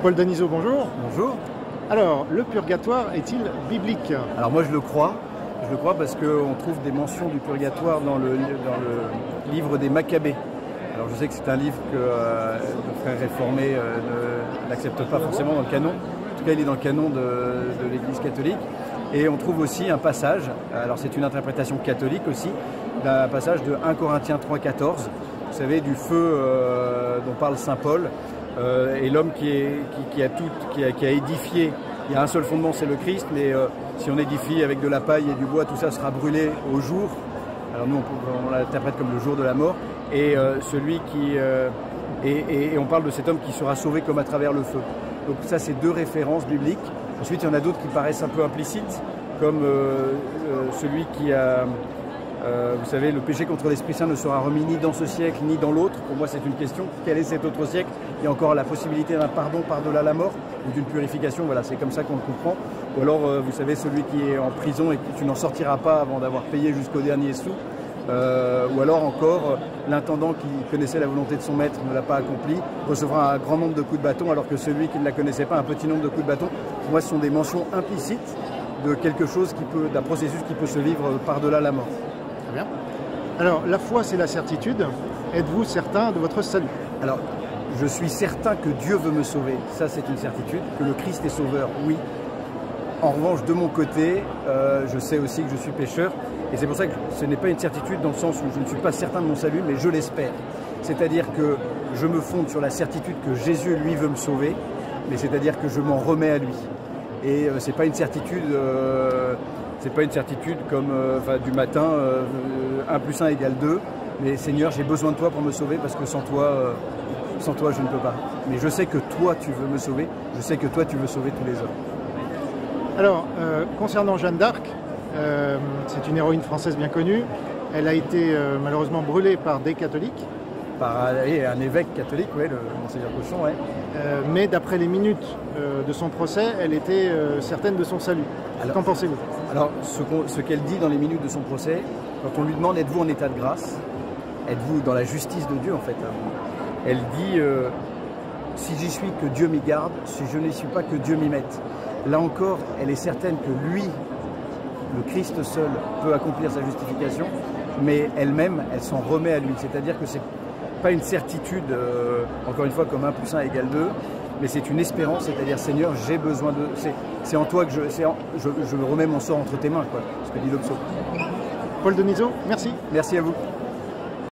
Paul Danizo, bonjour. Bonjour. Alors, le purgatoire est-il biblique? Alors moi je le crois parce qu'on trouve des mentions du purgatoire dans le livre des Maccabées. Alors je sais que c'est un livre que le frère réformé n'accepte pas forcément dans le canon. En tout cas il est dans le canon de l'Église catholique. Et on trouve aussi un passage, alors c'est une interprétation catholique aussi, d'un passage de 1 Corinthiens 3,14. Vous savez, du feu dont parle saint Paul. Et l'homme qui a édifié, il y a un seul fondement, c'est le Christ, mais si on édifie avec de la paille et du bois, tout ça sera brûlé au jour. Alors nous, on l'interprète comme le jour de la mort. Et on parle de cet homme qui sera sauvé comme à travers le feu. Donc ça, c'est deux références bibliques. Ensuite, il y en a d'autres qui paraissent un peu implicites, comme celui qui a... vous savez, le péché contre l'Esprit Saint ne sera remis ni dans ce siècle ni dans l'autre. Pour moi, c'est une question. Quel est cet autre siècle? Il y a encore la possibilité d'un pardon par-delà la mort ou d'une purification. Voilà, c'est comme ça qu'on le comprend. Ou alors, vous savez, celui qui est en prison et que tu n'en sortiras pas avant d'avoir payé jusqu'au dernier sou. Ou alors encore, l'intendant qui connaissait la volonté de son maître ne l'a pas accompli, recevra un grand nombre de coups de bâton, alors que celui qui ne la connaissait pas, un petit nombre de coups de bâton. Pour moi, ce sont des mentions implicites de quelque chose d'un processus qui peut se vivre par-delà la mort. Très bien. Alors, la foi, c'est la certitude. Êtes-vous certain de votre salut? Alors, je suis certain que Dieu veut me sauver. Ça, c'est une certitude. Que le Christ est sauveur, oui. En revanche, de mon côté, je sais aussi que je suis pécheur. Et c'est pour ça que ce n'est pas une certitude dans le sens où je ne suis pas certain de mon salut, mais je l'espère. C'est-à-dire que je me fonde sur la certitude que Jésus, lui, veut me sauver, mais c'est-à-dire que je m'en remets à lui. Et c'est pas une certitude... c'est pas une certitude comme du matin, 1 plus 1 égale 2. Mais Seigneur, j'ai besoin de toi pour me sauver parce que sans toi, je ne peux pas. Mais je sais que toi, tu veux me sauver. Je sais que toi, tu veux sauver tous les hommes. Alors, concernant Jeanne d'Arc, c'est une héroïne française bien connue. Elle a été malheureusement brûlée par des catholiques. Par un évêque catholique, oui, le Monseigneur Cochon, oui. Mais d'après les minutes de son procès, elle était certaine de son salut. Qu'en pensez-vous? Alors, ce qu'elle dit dans les minutes de son procès, quand on lui demande « Êtes-vous en état de grâce ?» Êtes-vous dans la justice de Dieu, en fait? Elle dit « Si j'y suis, que Dieu m'y garde. Si je n'y suis pas, que Dieu m'y mette. » Là encore, elle est certaine que lui, le Christ seul, peut accomplir sa justification, mais elle-même, elle s'en remet à lui. C'est-à-dire que c'est pas une certitude, encore une fois, comme 1 plus 1 égale 2, mais c'est une espérance, c'est-à-dire Seigneur, j'ai besoin de... C'est en toi que je remets mon sort entre tes mains, quoi, ce que dit le psaume. Paul Danizo, merci. Merci à vous.